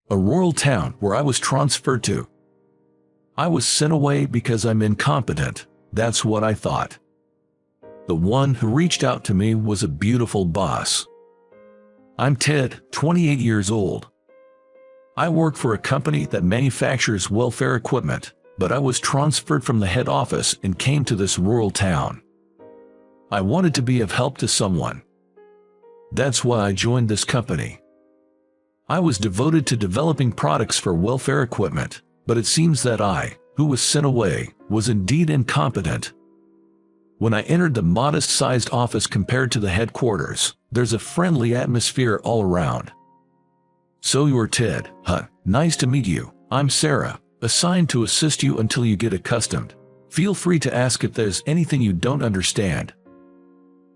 a rural town where I was transferred to. I was sent away because I'm incompetent, that's what I thought. The one who reached out to me was a beautiful boss. I'm Ted, 28 years old. I work for a company that manufactures welfare equipment, but I was transferred from the head office and came to this rural town. I wanted to be of help to someone. That's why I joined this company. I was devoted to developing products for welfare equipment, but it seems that I, who was sent away, was indeed incompetent. When I entered the modest-sized office compared to the headquarters, there's a friendly atmosphere all around. So you're Ted, huh? Nice to meet you. I'm Sarah, assigned to assist you until you get accustomed. Feel free to ask if there's anything you don't understand.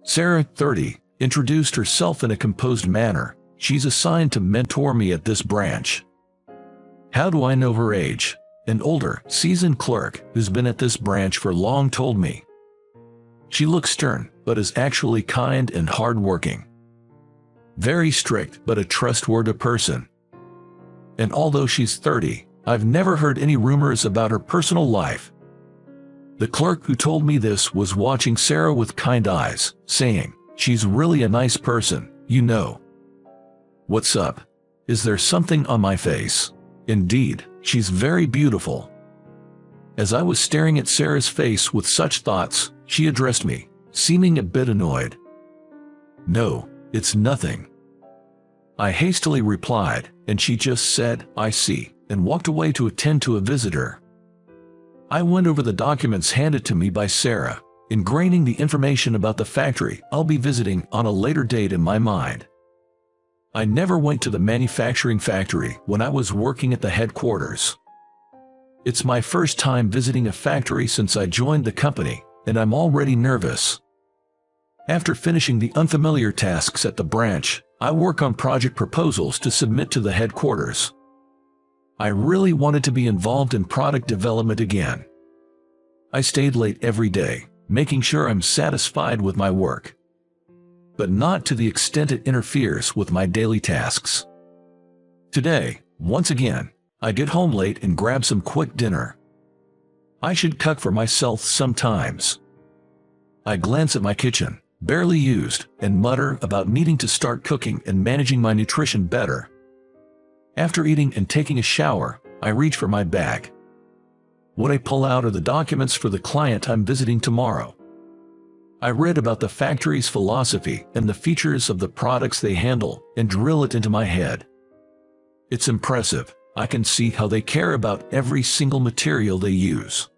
Sarah, 30, introduced herself in a composed manner. She's assigned to mentor me at this branch. How do I know her age? An older, seasoned clerk who's been at this branch for long told me. She looks stern, but is actually kind and hardworking. Very strict, but a trustworthy person. And although she's 30, I've never heard any rumors about her personal life. The clerk who told me this was watching Sarah with kind eyes, saying, "She's really a nice person, you know." What's up? Is there something on my face? Indeed, she's very beautiful. As I was staring at Sarah's face with such thoughts, she addressed me, seeming a bit annoyed. "No, it's nothing." I hastily replied, and she just said, "I see," and walked away to attend to a visitor. I went over the documents handed to me by Sarah, ingraining the information about the factory I'll be visiting on a later date in my mind. I never went to the manufacturing factory when I was working at the headquarters. It's my first time visiting a factory since I joined the company, and I'm already nervous. After finishing the unfamiliar tasks at the branch, I work on project proposals to submit to the headquarters. I really wanted to be involved in product development again. I stayed late every day, making sure I'm satisfied with my work. But not to the extent it interferes with my daily tasks. Today, once again, I get home late and grab some quick dinner. I should cook for myself sometimes. I glance at my kitchen, barely used, and mutter about needing to start cooking and managing my nutrition better. After eating and taking a shower, I reach for my bag. What I pull out are the documents for the client I'm visiting tomorrow. I read about the factory's philosophy and the features of the products they handle and drill it into my head. It's impressive. I can see how they care about every single material they use.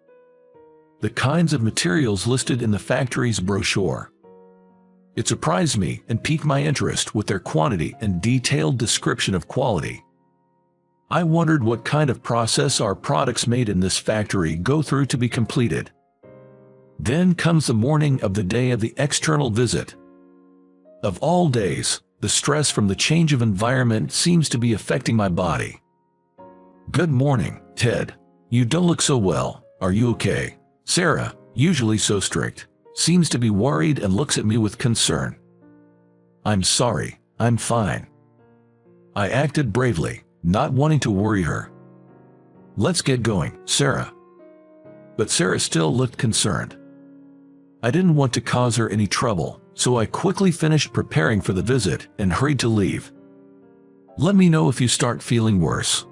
The kinds of materials listed in the factory's brochure. It surprised me and piqued my interest with their quantity and detailed description of quality. I wondered what kind of process our products made in this factory go through to be completed. Then comes the morning of the day of the external visit. Of all days, the stress from the change of environment seems to be affecting my body. "Good morning, Ted. You don't look so well. Are you okay?" Sarah, usually so strict, seems to be worried and looks at me with concern. "I'm sorry, I'm fine." I acted bravely, not wanting to worry her. "Let's get going, Sarah." But Sarah still looked concerned. I didn't want to cause her any trouble, so I quickly finished preparing for the visit and hurried to leave. "Let me know if you start feeling worse."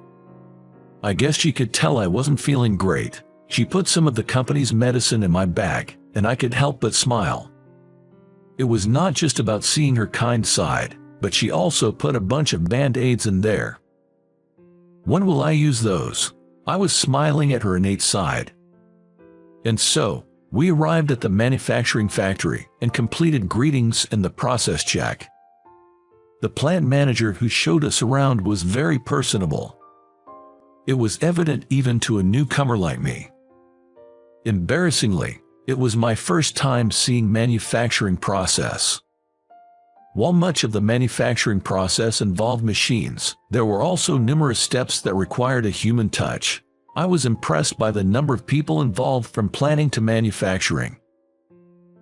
I guess she could tell I wasn't feeling great. She put some of the company's medicine in my bag, and I could help but smile. It was not just about seeing her kind side, but she also put a bunch of band-aids in there. When will I use those? I was smiling at her innate side. And so, we arrived at the manufacturing factory and completed greetings and the process check. The plant manager who showed us around was very personable. It was evident even to a newcomer like me. Embarrassingly, it was my first time seeing manufacturing process. While much of the manufacturing process involved machines, there were also numerous steps that required a human touch. I was impressed by the number of people involved from planning to manufacturing.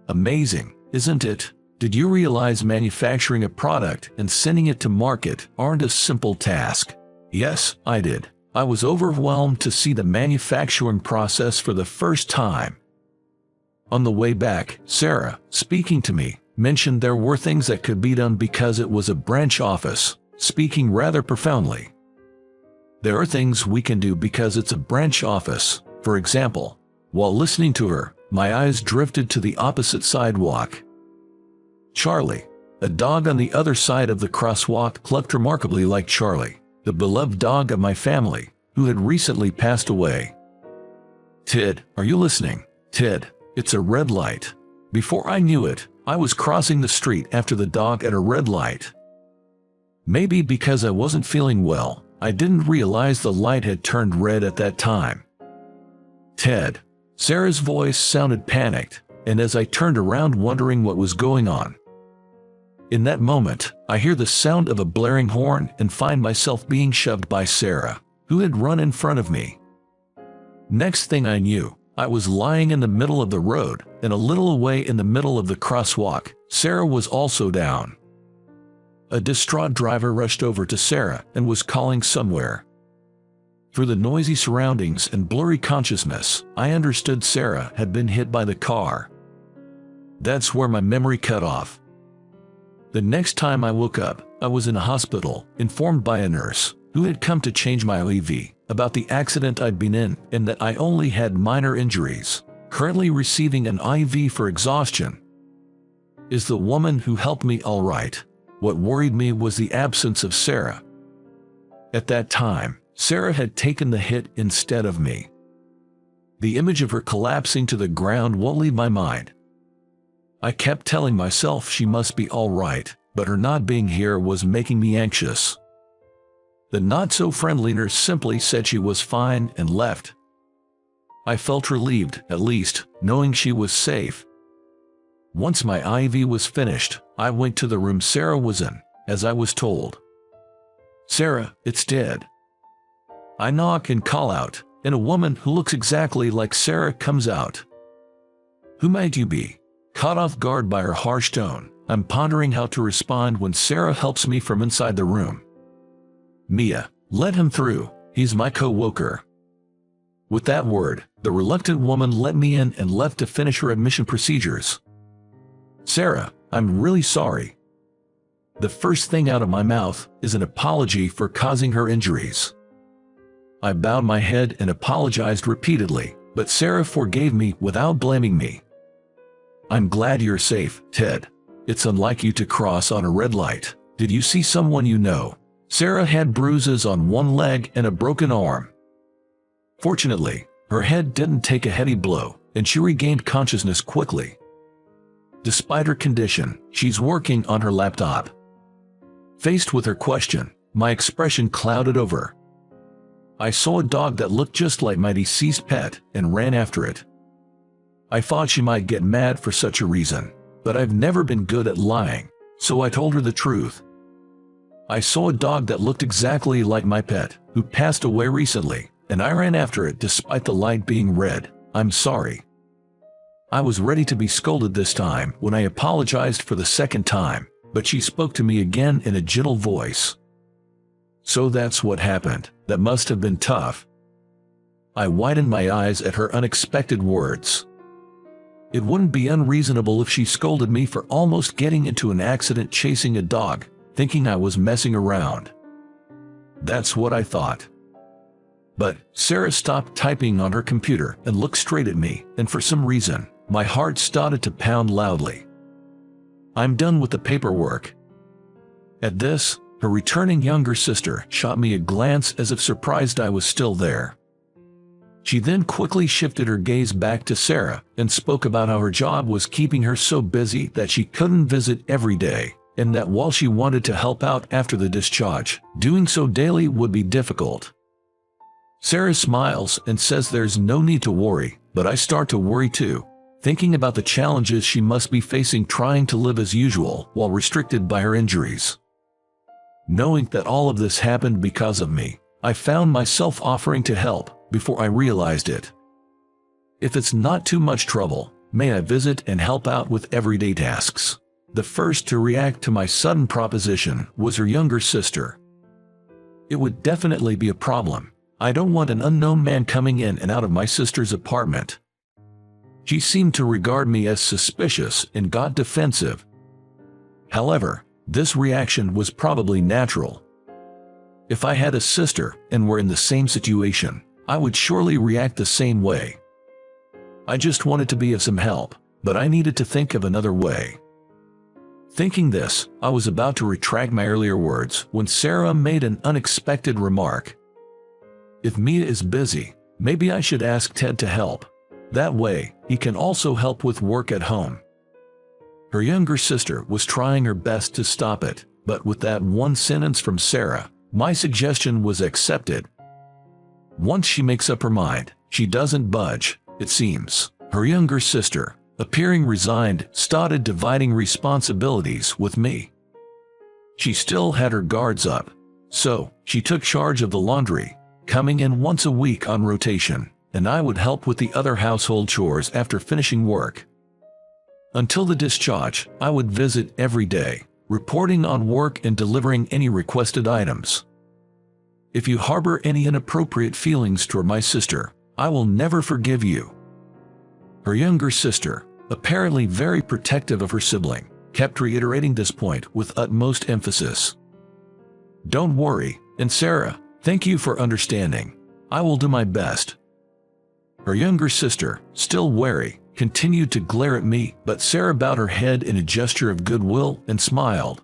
Amazing, isn't it? Did you realize manufacturing a product and sending it to market aren't a simple task? Yes, I did. I was overwhelmed to see the manufacturing process for the first time. On the way back, Sarah, speaking to me, mentioned there were things that could be done because it was a branch office, speaking rather profoundly. There are things we can do because it's a branch office. For example, while listening to her, my eyes drifted to the opposite sidewalk. Charlie, a dog on the other side of the crosswalk, clucked remarkably like Charlie, the beloved dog of my family, who had recently passed away. Ted, are you listening? Ted, it's a red light. Before I knew it, I was crossing the street after the dog at a red light. Maybe because I wasn't feeling well, I didn't realize the light had turned red at that time. Ted. Sarah's voice sounded panicked, and as I turned around wondering what was going on. In that moment, I hear the sound of a blaring horn and find myself being shoved by Sarah, who had run in front of me. Next thing I knew, I was lying in the middle of the road, and a little away in the middle of the crosswalk, Sarah was also down. A distraught driver rushed over to Sarah and was calling somewhere. Through the noisy surroundings and blurry consciousness, I understood Sarah had been hit by the car. That's where my memory cut off. The next time I woke up, I was in a hospital, informed by a nurse, who had come to change my IV, about the accident I'd been in and that I only had minor injuries, currently receiving an IV for exhaustion. Is the woman who helped me all right? What worried me was the absence of Sarah. At that time, Sarah had taken the hit instead of me. The image of her collapsing to the ground won't leave my mind. I kept telling myself she must be all right, but her not being here was making me anxious. The not-so-friendly nurse simply said she was fine and left. I felt relieved, at least, knowing she was safe. Once my IV was finished, I went to the room Sarah was in, as I was told. Sarah, it's dead. I knock and call out, and a woman who looks exactly like Sarah comes out. Who might you be? Caught off guard by her harsh tone, I'm pondering how to respond when Sarah helps me from inside the room. Mia, let him through, he's my co-worker. With that word, the reluctant woman let me in and left to finish her admission procedures. Sarah, I'm really sorry. The first thing out of my mouth is an apology for causing her injuries. I bowed my head and apologized repeatedly, but Sarah forgave me without blaming me. I'm glad you're safe, Ted. It's unlike you to cross on a red light. Did you see someone you know? Sarah had bruises on one leg and a broken arm. Fortunately, her head didn't take a heavy blow, and she regained consciousness quickly. Despite her condition, she's working on her laptop. Faced with her question, my expression clouded over. I saw a dog that looked just like my deceased pet and ran after it. I thought she might get mad for such a reason, but I've never been good at lying, so I told her the truth. I saw a dog that looked exactly like my pet, who passed away recently, and I ran after it despite the light being red. I'm sorry. I was ready to be scolded this time when I apologized for the second time, but she spoke to me again in a gentle voice. So that's what happened. That must have been tough. I widened my eyes at her unexpected words. It wouldn't be unreasonable if she scolded me for almost getting into an accident chasing a dog, thinking I was messing around. That's what I thought. But Sarah stopped typing on her computer and looked straight at me, and for some reason, my heart started to pound loudly. I'm done with the paperwork. At this, her returning younger sister shot me a glance as if surprised I was still there. She then quickly shifted her gaze back to Sarah and spoke about how her job was keeping her so busy that she couldn't visit every day, and that while she wanted to help out after the discharge, doing so daily would be difficult. Sarah smiles and says there's no need to worry, but I start to worry too, thinking about the challenges she must be facing trying to live as usual while restricted by her injuries. Knowing that all of this happened because of me, I found myself offering to help before I realized it. If it's not too much trouble, may I visit and help out with everyday tasks? The first to react to my sudden proposition was her younger sister. It would definitely be a problem. I don't want an unknown man coming in and out of my sister's apartment. She seemed to regard me as suspicious and got defensive. However, this reaction was probably natural. If I had a sister and were in the same situation, I would surely react the same way. I just wanted to be of some help, but I needed to think of another way. Thinking this, I was about to retract my earlier words when Sarah made an unexpected remark. If Mia is busy, maybe I should ask Ted to help. That way, he can also help with work at home. Her younger sister was trying her best to stop it, but with that one sentence from Sarah, my suggestion was accepted. Once she makes up her mind, she doesn't budge, it seems. Her younger sister, appearing resigned, started dividing responsibilities with me. She still had her guards up, so she took charge of the laundry, coming in once a week on rotation, and I would help with the other household chores after finishing work. Until the discharge, I would visit every day, reporting on work and delivering any requested items. If you harbor any inappropriate feelings toward my sister, I will never forgive you. Her younger sister, apparently very protective of her sibling, kept reiterating this point with utmost emphasis. Don't worry, and Sarah, thank you for understanding. I will do my best. Her younger sister, still wary, continued to glare at me, but Sarah bowed her head in a gesture of goodwill and smiled.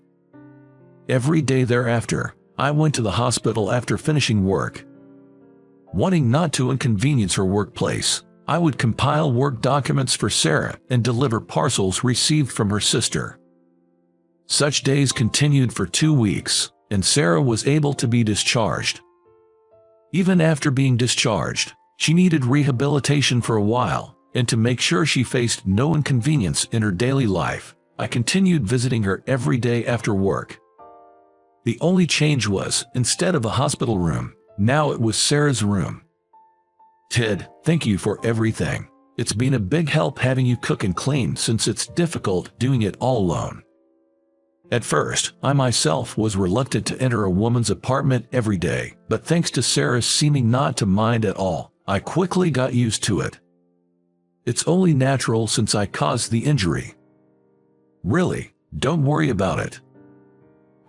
Every day thereafter, I went to the hospital after finishing work. Wanting not to inconvenience her workplace, I would compile work documents for Sarah and deliver parcels received from her sister. Such days continued for 2 weeks, and Sarah was able to be discharged. Even after being discharged, she needed rehabilitation for a while, and to make sure she faced no inconvenience in her daily life, I continued visiting her every day after work. The only change was, instead of a hospital room, now it was Sarah's room. Ted, thank you for everything. It's been a big help having you cook and clean since it's difficult doing it all alone. At first, I myself was reluctant to enter a woman's apartment every day, but thanks to Sarah seeming not to mind at all, I quickly got used to it. It's only natural since I caused the injury. Really, don't worry about it.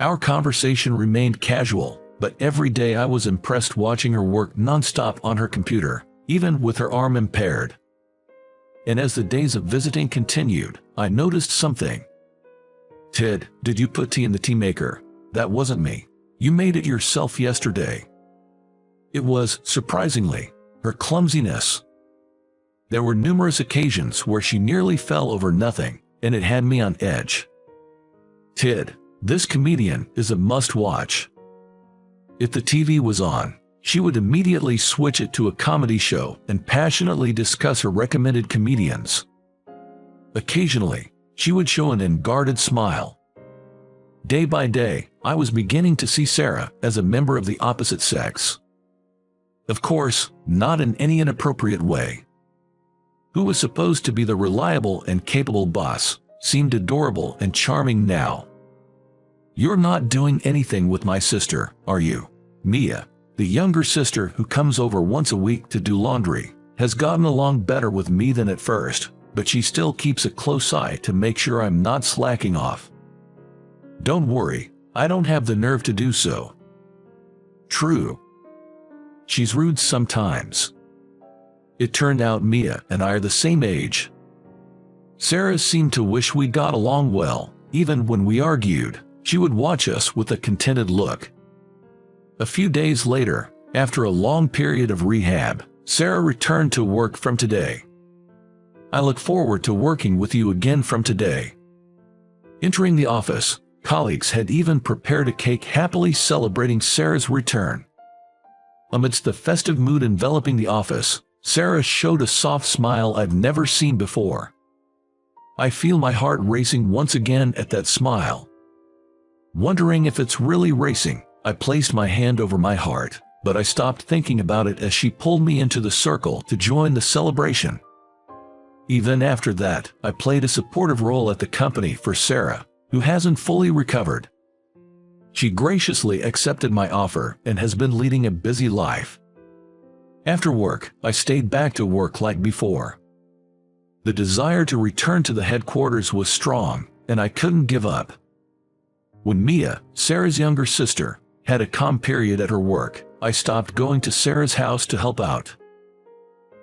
Our conversation remained casual, but every day I was impressed watching her work nonstop on her computer, even with her arm impaired. And as the days of visiting continued, I noticed something. Ted, did you put tea in the tea maker? That wasn't me. You made it yourself yesterday. It was, surprisingly, her clumsiness. There were numerous occasions where she nearly fell over nothing, and it had me on edge. Ted, this comedian is a must-watch. If the TV was on, she would immediately switch it to a comedy show and passionately discuss her recommended comedians. Occasionally, she would show an unguarded smile. Day by day, I was beginning to see Sarah as a member of the opposite sex. Of course, not in any inappropriate way. Who was supposed to be the reliable and capable boss, seemed adorable and charming now. You're not doing anything with my sister, are you? Mia, the younger sister who comes over once a week to do laundry, has gotten along better with me than at first, but she still keeps a close eye to make sure I'm not slacking off. Don't worry, I don't have the nerve to do so. True. She's rude sometimes. It turned out Mia and I are the same age. Sarah seemed to wish we got along well. Even when we argued, she would watch us with a contented look. A few days later, after a long period of rehab, Sarah returned to work from today. I look forward to working with you again from today. Entering the office, colleagues had even prepared a cake happily celebrating Sarah's return. Amidst the festive mood enveloping the office, Sarah showed a soft smile I've never seen before. I feel my heart racing once again at that smile. Wondering if it's really racing, I placed my hand over my heart, but I stopped thinking about it as she pulled me into the circle to join the celebration. Even after that, I played a supportive role at the company for Sarah, who hasn't fully recovered. She graciously accepted my offer and has been leading a busy life. After work, I stayed back to work like before. The desire to return to the headquarters was strong, and I couldn't give up. When Mia, Sarah's younger sister, had a calm period at her work, I stopped going to Sarah's house to help out.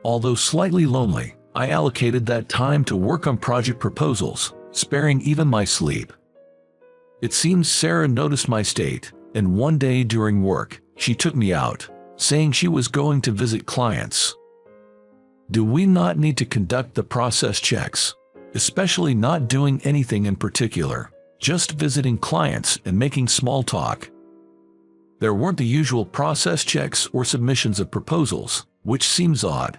Although slightly lonely, I allocated that time to work on project proposals, sparing even my sleep. It seems Sarah noticed my state, and one day during work, she took me out, saying she was going to visit clients. Do we not need to conduct the process checks, especially not doing anything in particular, just visiting clients and making small talk? There weren't the usual process checks or submissions of proposals, which seems odd.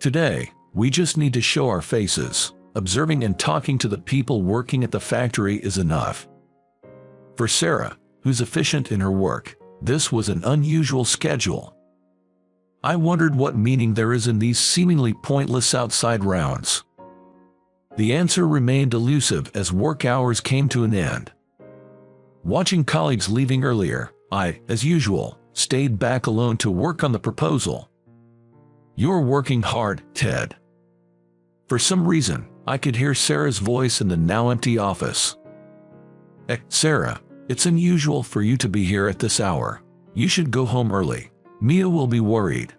Today, we just need to show our faces. Observing and talking to the people working at the factory is enough. For Sarah, who's efficient in her work, this was an unusual schedule. I wondered what meaning there is in these seemingly pointless outside rounds. The answer remained elusive as work hours came to an end. Watching colleagues leaving earlier, I, as usual, stayed back alone to work on the proposal. "You're working hard, Ted." For some reason, I could hear Sarah's voice in the now empty office. Sarah, it's unusual for you to be here at this hour. You should go home early. Mia will be worried."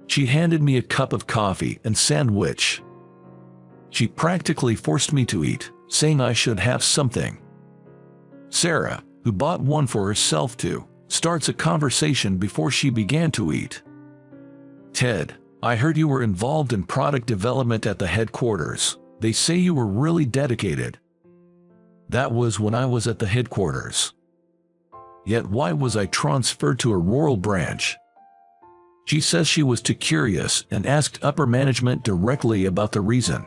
She handed me a cup of coffee and sandwich. She practically forced me to eat, saying I should have something. Sarah, who bought one for herself too, starts a conversation before she began to eat. "Ted, I heard you were involved in product development at the headquarters. They say you were really dedicated." That was when I was at the headquarters. Yet why was I transferred to a rural branch? She says she was too curious and asked upper management directly about the reason.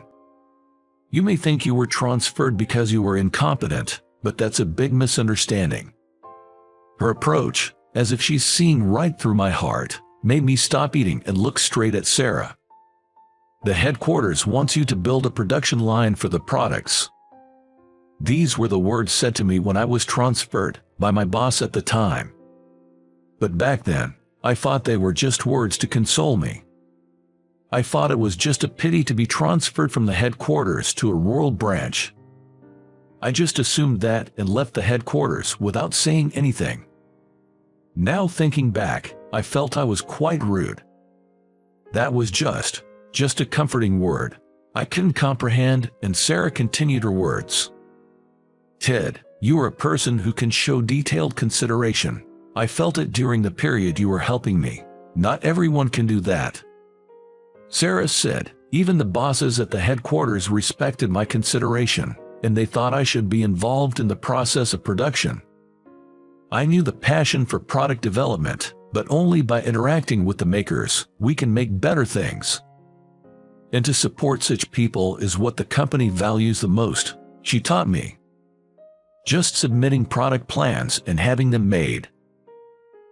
You may think you were transferred because you were incompetent, but that's a big misunderstanding. Her approach, as if she's seeing right through my heart, made me stop eating and look straight at Sarah. "The headquarters wants you to build a production line for the products." These were the words said to me when I was transferred, by my boss at the time. But back then, I thought they were just words to console me. I thought it was just a pity to be transferred from the headquarters to a rural branch. I just assumed that and left the headquarters without saying anything. Now thinking back, I felt I was quite rude. That was just a comforting word. I couldn't comprehend, and Sarah continued her words. "Ted, you are a person who can show detailed consideration. I felt it during the period you were helping me. Not everyone can do that." Sarah said, "Even the bosses at the headquarters respected my consideration, and they thought I should be involved in the process of production. I knew the passion for product development, but only by interacting with the makers, we can make better things. And to support such people is what the company values the most," she taught me. Just submitting product plans and having them made.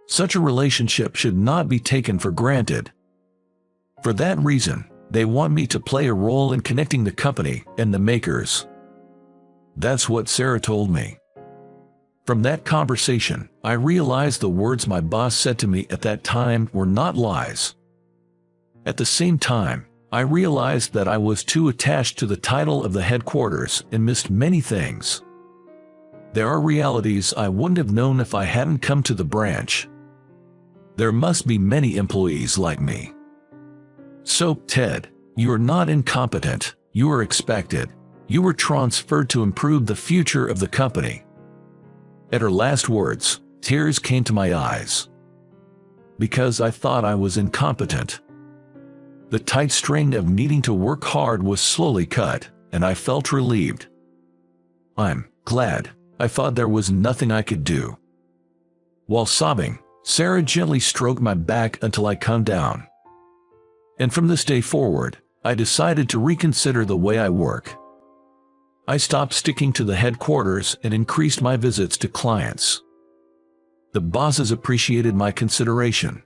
Such a relationship should not be taken for granted. For that reason, they want me to play a role in connecting the company and the makers. That's what Sarah told me. From that conversation, I realized the words my boss said to me at that time were not lies. At the same time, I realized that I was too attached to the title of the headquarters and missed many things. There are realities I wouldn't have known if I hadn't come to the branch. There must be many employees like me. So, Ted, you are not incompetent, you are expected. You were transferred to improve the future of the company. At her last words, tears came to my eyes. Because I thought I was incompetent. The tight string of needing to work hard was slowly cut, and I felt relieved. "I'm glad. I thought there was nothing I could do." While sobbing, Sarah gently stroked my back until I calmed down. And from this day forward, I decided to reconsider the way I work. I stopped sticking to the headquarters and increased my visits to clients. The bosses appreciated my consideration.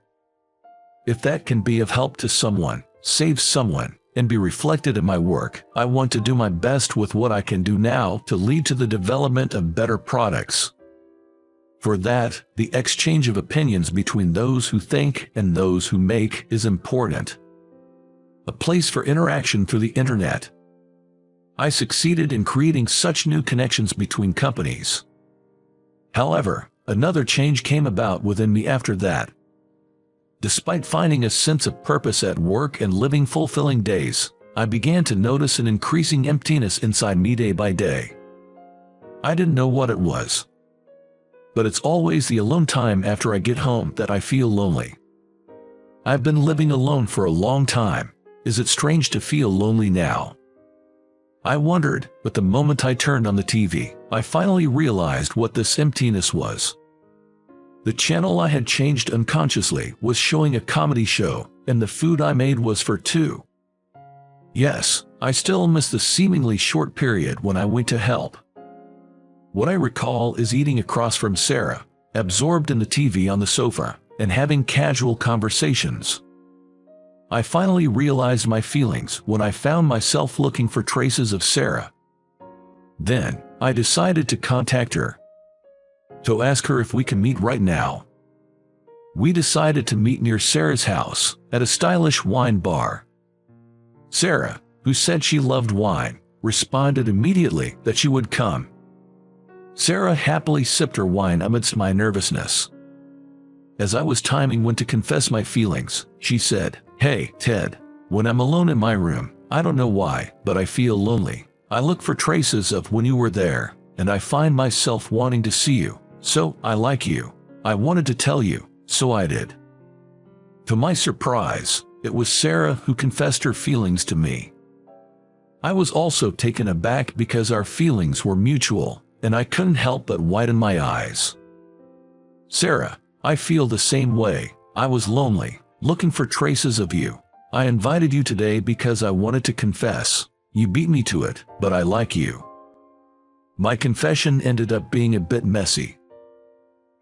If that can be of help to someone, save someone, and be reflected in my work, I want to do my best with what I can do now to lead to the development of better products. For that, the exchange of opinions between those who think and those who make is important. A place for interaction through the internet. I succeeded in creating such new connections between companies. However, another change came about within me after that. Despite finding a sense of purpose at work and living fulfilling days, I began to notice an increasing emptiness inside me day by day. I didn't know what it was. But it's always the alone time after I get home that I feel lonely. I've been living alone for a long time. Is it strange to feel lonely now? I wondered, but the moment I turned on the TV, I finally realized what this emptiness was. The channel I had changed unconsciously was showing a comedy show, and the food I made was for two. Yes, I still miss the seemingly short period when I went to help. What I recall is eating across from Sarah, absorbed in the TV on the sofa, and having casual conversations. I finally realized my feelings when I found myself looking for traces of Sarah. Then, I decided to contact her. To ask her if we can meet right now. We decided to meet near Sarah's house, at a stylish wine bar. Sarah, who said she loved wine, responded immediately that she would come. Sarah happily sipped her wine amidst my nervousness. As I was timing when to confess my feelings, she said, "Hey, Ted, when I'm alone in my room, I don't know why, but I feel lonely. I look for traces of when you were there, and I find myself wanting to see you. So, I like you. I wanted to tell you, so I did." To my surprise, it was Sarah who confessed her feelings to me. I was also taken aback because our feelings were mutual, and I couldn't help but widen my eyes. "Sarah, I feel the same way. I was lonely, looking for traces of you. I invited you today because I wanted to confess. You beat me to it, but I like you." My confession ended up being a bit messy.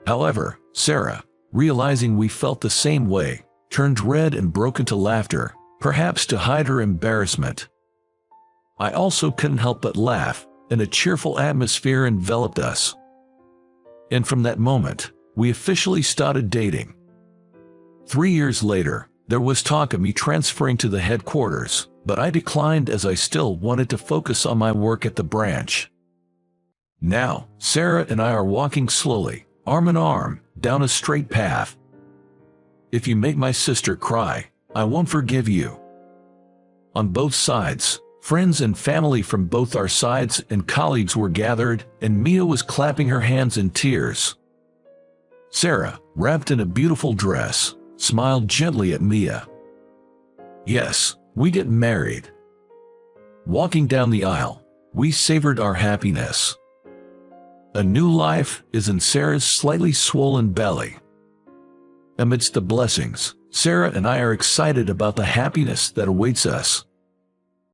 However, Sarah, realizing we felt the same way, turned red and broke into laughter, perhaps to hide her embarrassment. I also couldn't help but laugh, and a cheerful atmosphere enveloped us. And from that moment, we officially started dating. 3 years later, there was talk of me transferring to the headquarters, but I declined as I still wanted to focus on my work at the branch. Now, Sarah and I are walking slowly, arm in arm, down a straight path. If you make my sister cry, I won't forgive you. On both sides, friends and family from both our sides and colleagues were gathered, and Mia was clapping her hands in tears. Sarah, wrapped in a beautiful dress, smiled gently at Mia. Yes, we get married. Walking down the aisle, we savored our happiness. A new life is in Sarah's slightly swollen belly. Amidst the blessings, Sarah and I are excited about the happiness that awaits us.